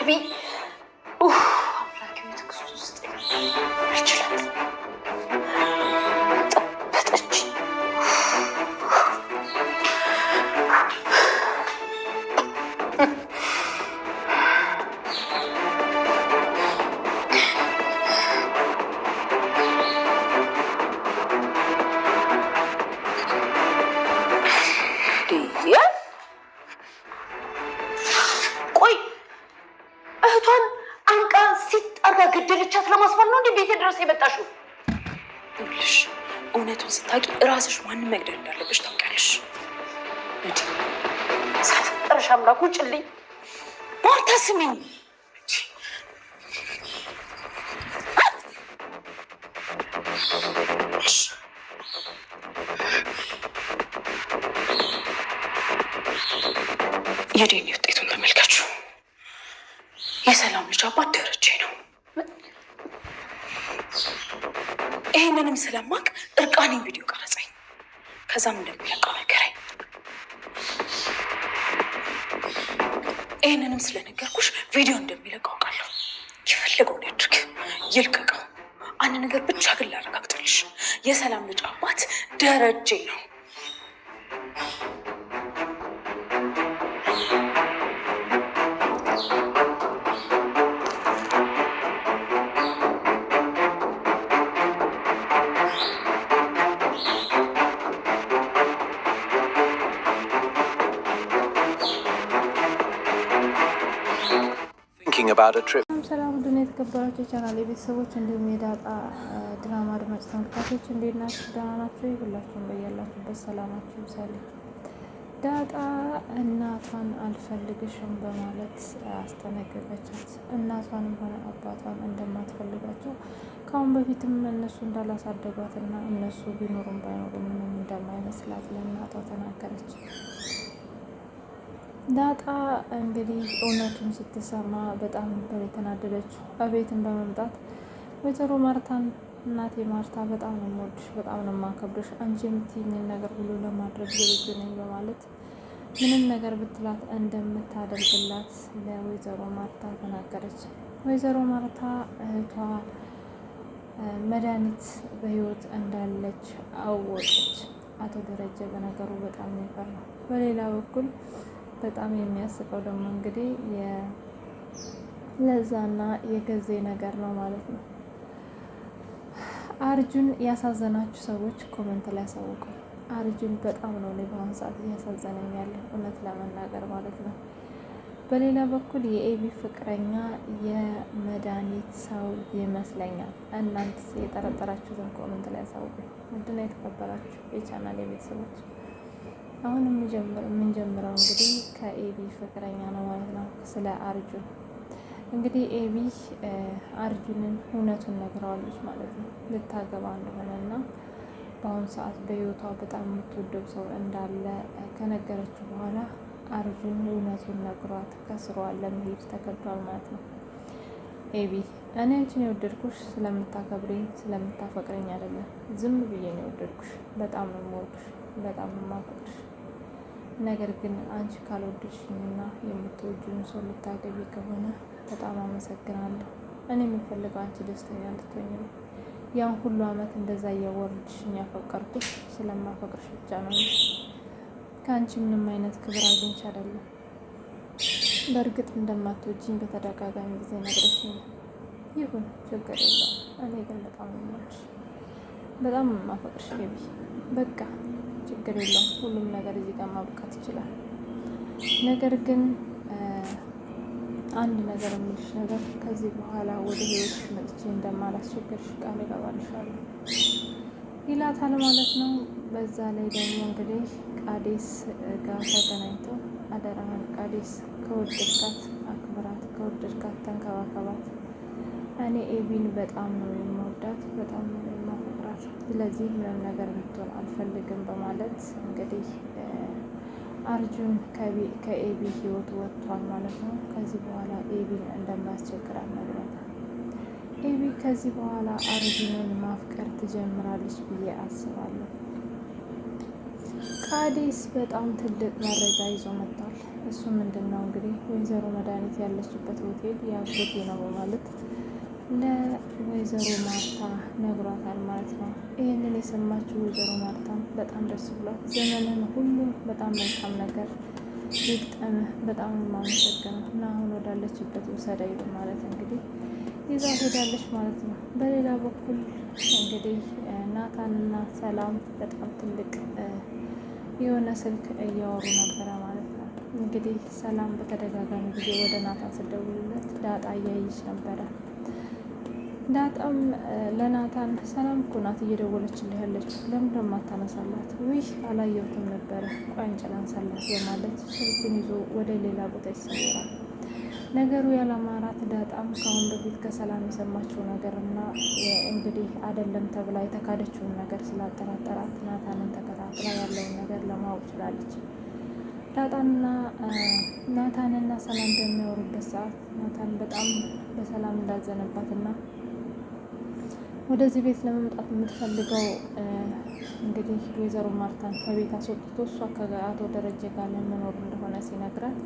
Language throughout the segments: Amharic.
አቢ አምላኬ ትዕግስት ውስጥ አይችላል ጠበጠች ገደልቻት ለማስባል ነው እንዴ ቤት ድረስ የመጣሽው? ይኸውልሽ እውነቱን ስታውቂ እራስሽ ማንን መግደል እንዳለብሽ ታውቂያለሽ። እንዴ ሳፈጠረሽ አምላክ ውጭልኝ። ማርታ ስሚኝ፣ የዴኒ ውጤቱን ተመልከቹ። የሰላም ልጅ አባት ደረጀ ነው። ይህንንም ስለማቅ እርቃኔን ቪዲዮ ቀረጸኝ። ከዛም እንደሚለቀው ነገረኝ። ይህንንም ስለነገርኩሽ ቪዲዮ እንደሚለቀው አውቃለሁ። የፈለገውን ያድርግ ይልቀቀው። አንድ ነገር ብቻ ግን ላረጋግጥልሽ፣ የሰላም ልጅ አባት ደረጀ ነው። ሰላም ውድና የተከበራችሁ የቻናል ቤተሰቦች እንዲሁም የዳጣ ድራማ አድማጭ ተመልካቾች እንዴት ናችሁ? ደህና ናችሁ? ሁላችሁም በያላችሁበት ሰላማችሁ ይብዛልኝ። ዳጣ እናቷን አልፈልግሽም በማለት አስጠነቀቀቻት። እናቷንም ሆነ አባቷን እንደማትፈልጋቸው ከአሁን በፊትም እነሱ እንዳላሳደጓትና እነሱ ቢኖሩም ባይኖሩም ምንም እንደማይመስላት ለእናቷ ተናገረች። ዳጣ እንግዲህ እውነቱን ስትሰማ በጣም ነበር የተናደደችው። እቤትን በመምጣት ወይዘሮ ማርታን እናቴ ማርታ በጣም ነው የምወድሽ፣ በጣም ነው የማከብርሽ፣ አንቺ የምትይኝን ነገር ሁሉ ለማድረግ ዝግጁ ነኝ በማለት ምንም ነገር ብትላት እንደምታደርግላት ለወይዘሮ ማርታ ተናገረች። ወይዘሮ ማርታ እህቷ መድኃኒት በህይወት እንዳለች አወቀች። አቶ ደረጀ በነገሩ በጣም ነበር ነው። በሌላ በኩል በጣም የሚያስቀው ደግሞ እንግዲህ ለዛና የገዜ ነገር ነው ማለት ነው። አርጁን ያሳዘናችሁ ሰዎች ኮሜንት ላይ አሳውቁ። አርጁን በጣም ነው እኔ በአሁኑ ሰዓት እያሳዘነኝ ያለ እውነት ለመናገር ማለት ነው። በሌላ በኩል የኤቢ ፍቅረኛ የመድኃኒት ሰው ይመስለኛል። እናንተ የጠረጠራችሁትን ኮሜንት ላይ አሳውቁ። ውድና የተከበራችሁ የቻናል የቤተሰቦች አሁን የምንጀምረው እንግዲህ ከኤቢ ፍቅረኛ ነው ማለት ነው። ስለ አርጁን እንግዲህ ኤቢ አርጁንን እውነቱን ነግረዋለች ማለት ነው። ልታገባ እንደሆነና በአሁኑ ሰዓት በህይወቷ በጣም የምትወደው ሰው እንዳለ ከነገረችው በኋላ አርጁን እውነቱን ነግሯት ከስሯ ለመሄድ ተገዷል ማለት ነው። ኤቢ እኔ አንቺን የወደድኩሽ ስለምታከብሪኝ ስለምታፈቅረኝ አይደለም፣ ዝም ብዬ ነው የወደድኩሽ። በጣም ነው የምወድሽ፣ በጣም ነው የማፈቅርሽ። ነገር ግን አንቺ ካልወደድሽኝና የምትወጂውን ሰው ልታገቢ ከሆነ በጣም አመሰግናለሁ። እኔ የምፈልገው አንቺ ደስተኛ እንድትሆኝ ነው። ያን ሁሉ አመት እንደዛ እያወረድሽኝ ያፈቀርኩሽ ስለማፈቅርሽ ብቻ ነው። ከአንቺ ምንም አይነት ክብር አግኝቼ አይደለም። በእርግጥ እንደማትወጂኝ በተደጋጋሚ ጊዜ ነግረሽኝ፣ ይሁን ችግር የለውም። እኔ ግን በጣም ነው የምወድሽ፣ በጣም የማፈቅርሽ ቤቢ። በቃ ችግር የለውም። ሁሉም ነገር እዚህ ጋር ማብቃት ይችላል። ነገር ግን አንድ ነገር የምልሽ ነገር ከዚህ በኋላ ወደ ህይወትሽ መጥቼ እንደማላስቸግርሽ ቃል እገባልሻለሁ ይላታል ማለት ነው። በዛ ላይ ደግሞ እንግዲህ ቃዴስ ጋር ተገናኝተው አደራህን ቃዴስ ከወደድካት አክብራት፣ ከወደድካት ተንከባከባት። እኔ ኤቢን በጣም ነው የምወዳት፣ በጣም ነው የማፈቅራት። ስለዚህ ምንም ነገር እንድትሆን አልፈልግም በማለት እንግዲህ አርጁን ከኤቢ ህይወት ወጥቷል ማለት ነው። ከዚህ በኋላ ኤቢን እንደማያስቸግራት ነግሯታል። ኤቢ ከዚህ በኋላ አርጁንን ማፍቀር ትጀምራለች ብዬ አስባለሁ። ቃዲስ በጣም ትልቅ መረጃ ይዞ መጥቷል። እሱ ምንድን ነው እንግዲህ ወይዘሮ መድኃኒት ያለችበት ሆቴል ያጎቴ ነው በማለት ለወይዘሮ ማርታ ነግሯታል ማለት ነው። ይህንን የሰማችው ወይዘሮ ማርታም በጣም ደስ ብሏት ዘመንን ሁሉ በጣም መልካም ነገር ይግጠምህ፣ በጣም የማመሰግነው እና አሁን ወዳለችበት ውሰደኝ በማለት እንግዲህ ይዛ ሄዳለች ማለት ነው። በሌላ በኩል እንግዲህ ናታንና ሰላም በጣም ትልቅ የሆነ ስልክ እያወሩ ነበረ ማለት ነው። እንግዲህ ሰላም በተደጋጋሚ ጊዜ ወደ ናታን ስደውልለት ዳጣ እያየች ነበረ። ዳጣም ለናታን ሰላም እኮ ናት እየደወለችልህ ያለችው ለምንድን ነው የማታነሳላት? ውይ አላየሁትም ነበረ ቆይ አንቺ ላንሳላት በማለት ስልኩን ይዞ ወደ ሌላ ቦታ ይሰወራል። ነገሩ ያለማራት ዳጣም ከአሁን በፊት ከሰላም የሰማችው ነገር እና እንግዲህ አይደለም ተብላ የተካደችውን ነገር ስላጠራጠራት ናታንን ተከታትላ ያለውን ነገር ለማወቅ ችላለች። ናታንና ሰላም በሚያወሩበት ሰዓት ናታን በጣም በሰላም እንዳዘነባትና ወደዚህ ቤት ለመምጣት የምትፈልገው እንግዲህ ወይዘሮ ማርታን ከቤት አስወጥቶ እሷ ከአቶ ደረጀ ጋር ለመኖር እንደሆነ ሲነግራት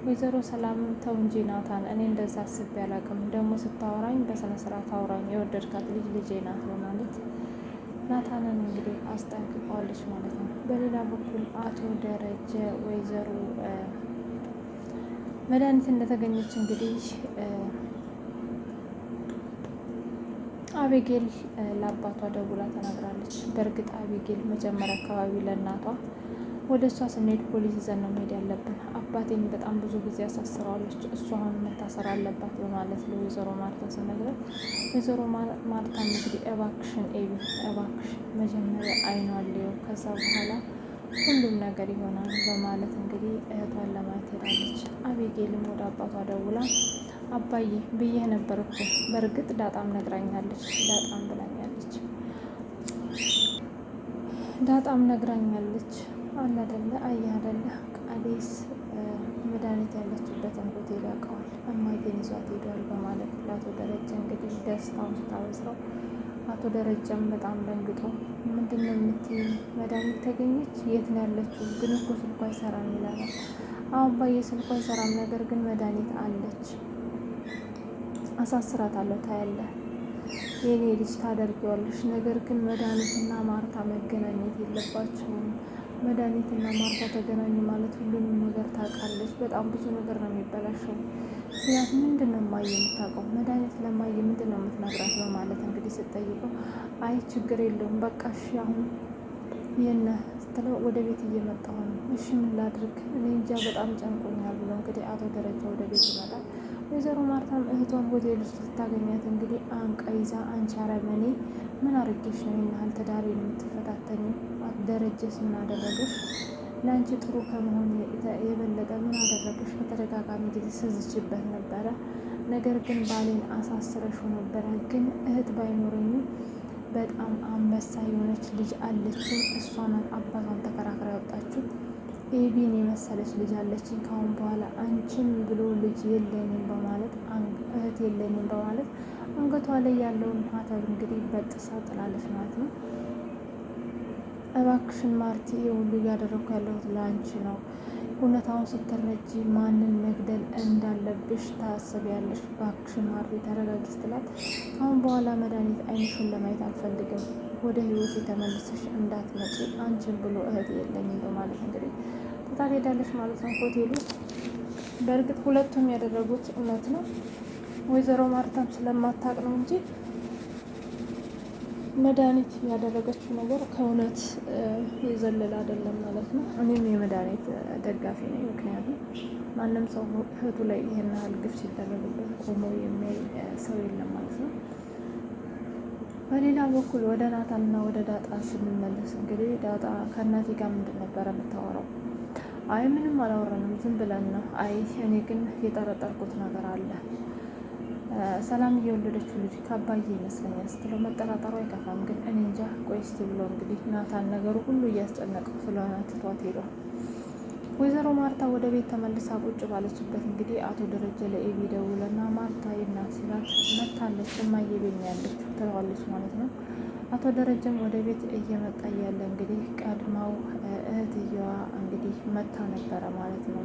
ወይዘሮ ሰላም ተው እንጂ ናታን፣ እኔ እንደዛ አስቤ አላውቅም። ደግሞ ስታወራኝ በስነ ስርዓት አውራኝ፣ የወደድካት ልጅ ልጄ ናት በማለት ናታንን እንግዲህ አስጠንቅቀዋለች ማለት ነው። በሌላ በኩል አቶ ደረጀ ወይዘሮ መድኃኒት እንደተገኘች እንግዲህ አቤጌል ለአባቷ ደውላ ተናግራለች። በእርግጥ አቤጌል መጀመሪያ አካባቢ ለእናቷ ወደ እሷ ስንሄድ ፖሊስ ይዘን ነው መሄድ ያለብን፣ አባቴን በጣም ብዙ ጊዜ ያሳስረዋለች፣ እሷ አሁን መታሰር አለባት በማለት ለወይዘሮ ማርታ ስነግራት ወይዘሮ ማርታ እንግዲህ እባክሽን ኤቢ እባክሽ መጀመሪያ አይኗን ልየው ከዛ በኋላ ሁሉም ነገር ይሆናል በማለት እንግዲህ እህቷን ለማየት ሄዳለች። አቤጌልም ወደ አባቷ ደውላ አባዬ ብዬህ ነበር እኮ በእርግጥ ዳጣም ነግራኛለች አላደለ አየህ አይደለ ቃዴስ መድኃኒት ያለችበትን ሆቴል ያውቀዋል፣ እማዬን ይዟት ሄዷል በማለት ለአቶ ደረጀ እንግዲህ ደስታውን ስታበስረው አቶ ደረጀም በጣም ደንግጦ ምንድን ነው የምትይኝ? መድኃኒት ተገኘች? የት ነው ያለችው? ግን እኮ ስልኳ አይሰራም ይላል። አሁን ባየ ስልኳ አይሰራም፣ ነገር ግን መድኃኒት አለች፣ አሳስራታለሁ፣ ታያለህ የኔ ልጅ ታደርጊዋለሽ። ነገር ግን መድኃኒትና ማርታ መገናኘት የለባቸውም። መድኃኒትና ማርታ ተገናኙ ማለት ሁሉንም ነገር ታውቃለች። በጣም ብዙ ነገር ነው የሚበላሸው ሲላት ምንድን ነው እማዬ የምታውቀው? መድኃኒት ለማዬ ምንድን ነው የምትነግራት? በማለት እንግዲህ ስትጠይቀው አይ ችግር የለውም በቃ እሺ አሁን የነ ስትለው ወደ ቤት እየመጣሁ ነው። እሺ ምን ላድርግ? እኔ እንጃ በጣም ጨንቆኛል ብሎ እንግዲህ አቶ ደረጃ ወደ ቤት ይመጣል። ወይዘሮ ማርታም እህቷን ሆቴል ውስጥ ስታገኛት እንግዲህ አንቃ ይዛ አንቺ አረመኔ ምን አርጌሽ ነው ይህን ትዳሬን የምትፈታተኝ? ደረጀስ ምን አደረገሽ? ለአንቺ ጥሩ ከመሆን የበለጠ ምን አደረገሽ? በተደጋጋሚ ጊዜ ስዝችበት ነበረ፣ ነገር ግን ባሌን አሳስረሽው ነበረ። ግን እህት ባይኖረኝም በጣም አንበሳ የሆነች ልጅ አለችኝ፣ እሷ ናት አባቷን ተከራክራ ያወጣችው። ኤቢን የመሰለች ልጅ አለችኝ። ካሁን በኋላ አንቺም ብሎ ልጅ የለኝም በማለት እህት የለኝም በማለት አንገቷ ላይ ያለውን ማተብ እንግዲህ በጥሳ ጥላለች ማለት ነው። እባክሽን ማርቲ ሁሉ እያደረግኩ ያለሁት ለአንቺ ነው። እውነታውን ስትረጂ ማንን መግደል እንዳለብሽ ታስቢያለሽ። እባክሽን ማርቲ ተረጋጊ ስትላት ካሁን በኋላ መድኃኒት አይንሽን ለማየት አልፈልግም፣ ወደ ህይወት የተመልሰሽ እንዳትመጪ፣ አንቺን ብሎ እህት የለኝም በማለት እንግዲህ ትታ ሄዳለች ማለት ነው ሆቴሉ። በእርግጥ ሁለቱም ያደረጉት እውነት ነው። ወይዘሮ ማርታም ስለማታውቅ ነው እንጂ መድኃኒት ያደረገችው ነገር ከእውነት የዘለለ አይደለም ማለት ነው። እኔም የመድኃኒት ደጋፊ ነኝ። ምክንያቱም ማንም ሰው እህቱ ላይ ይህን ያህል ግፍ ሲደረግበት ቆሞ የሚያይ ሰው የለም ማለት ነው። በሌላ በኩል ወደ ናታንና ወደ ዳጣ ስንመለስ እንግዲህ ዳጣ ከእናቴ ጋር ምንድን ነበረ የምታወራው? አይ ምንም አላወራንም ዝም ብለን ነው። አይ እኔ ግን የጠረጠርኩት ነገር አለ፣ ሰላም እየወለደችው ልጅ ከአባዬ ይመስለኛል ስትለው መጠራጠሩ አይከፋም፣ ግን እኔ እንጃ ቆይ እስቲ ብሎ እንግዲህ ናታን ነገሩ ሁሉ እያስጨነቀው ስለሆነ ትቷት ሄዷል። ወይዘሮ ማርታ ወደ ቤት ተመልሳ ቁጭ ባለችበት እንግዲህ አቶ ደረጀ ለኤቢ ደውለና ማርታ የናት ሲላት መታለች፣ እማዬ ቤት ነው ያለችው ትለዋለች ማለት ነው። አቶ ደረጀም ወደ ቤት እየመጣ እያለ እንግዲህ ቀድማው እህትየዋ እንግዲህ መታ ነበረ ማለት ነው።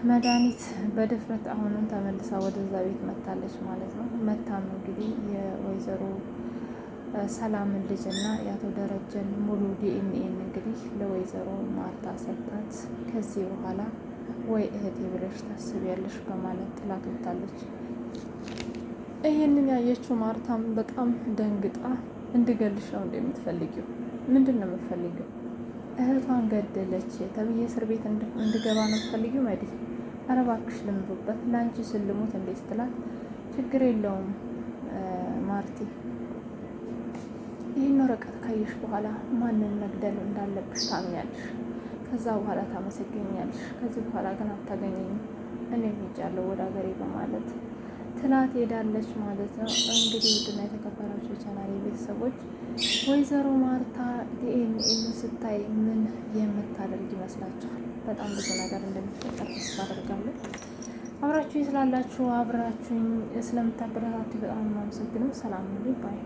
መድኃኒት በድፍረት አሁንም ተመልሳ ወደዛ ቤት መታለች ማለት ነው። መታም እንግዲህ የወይዘሮ ሰላምን ልጅ እና የአቶ ደረጀን ሙሉ ዲኤንኤን እንግዲህ ለወይዘሮ ማርታ ሰጣት። ከዚህ በኋላ ወይ እህቴ ብለሽ ታስቢያለሽ በማለት ጥላት ወጣለች። ይህንን ያየችው ማርታም በጣም ደንግጣ እንድገልሽ ነው እንደምትፈልጊው? ምንድን ነው የምትፈልጊው? እህቷን ገደለች ተብዬ እስር ቤት እንድገባ ነው የምትፈልጊው? መዲ ኧረ እባክሽ ልምሩበት፣ ለአንቺ ስልሙት እንዴ ስትላት፣ ችግር የለውም ማርቲ፣ ይህን ወረቀት ካየሽ በኋላ ማንን መግደል እንዳለብሽ ታምኛለሽ። ከዛ በኋላ ታመሰግኛለሽ። ከዚህ በኋላ ግን አታገኘኝም፣ እኔ ሄጃለሁ ወደ ሀገሬ በማለት ትላት ሄዳለች ማለት ነው። እንግዲህ ውድና የተከበራችሁ የቻናሌ ቤተሰቦች ወይዘሮ ማርታ ዲኤንኤን ስታይ ምን የምታደርግ ይመስላችኋል? በጣም ብዙ ነገር እንደሚፈጠር ተስፋ አደርጋለሁ። አብራችሁኝ ስላላችሁ አብራችሁኝ ስለምታበረታቱ በጣም የማመሰግነው። ሰላም ባይ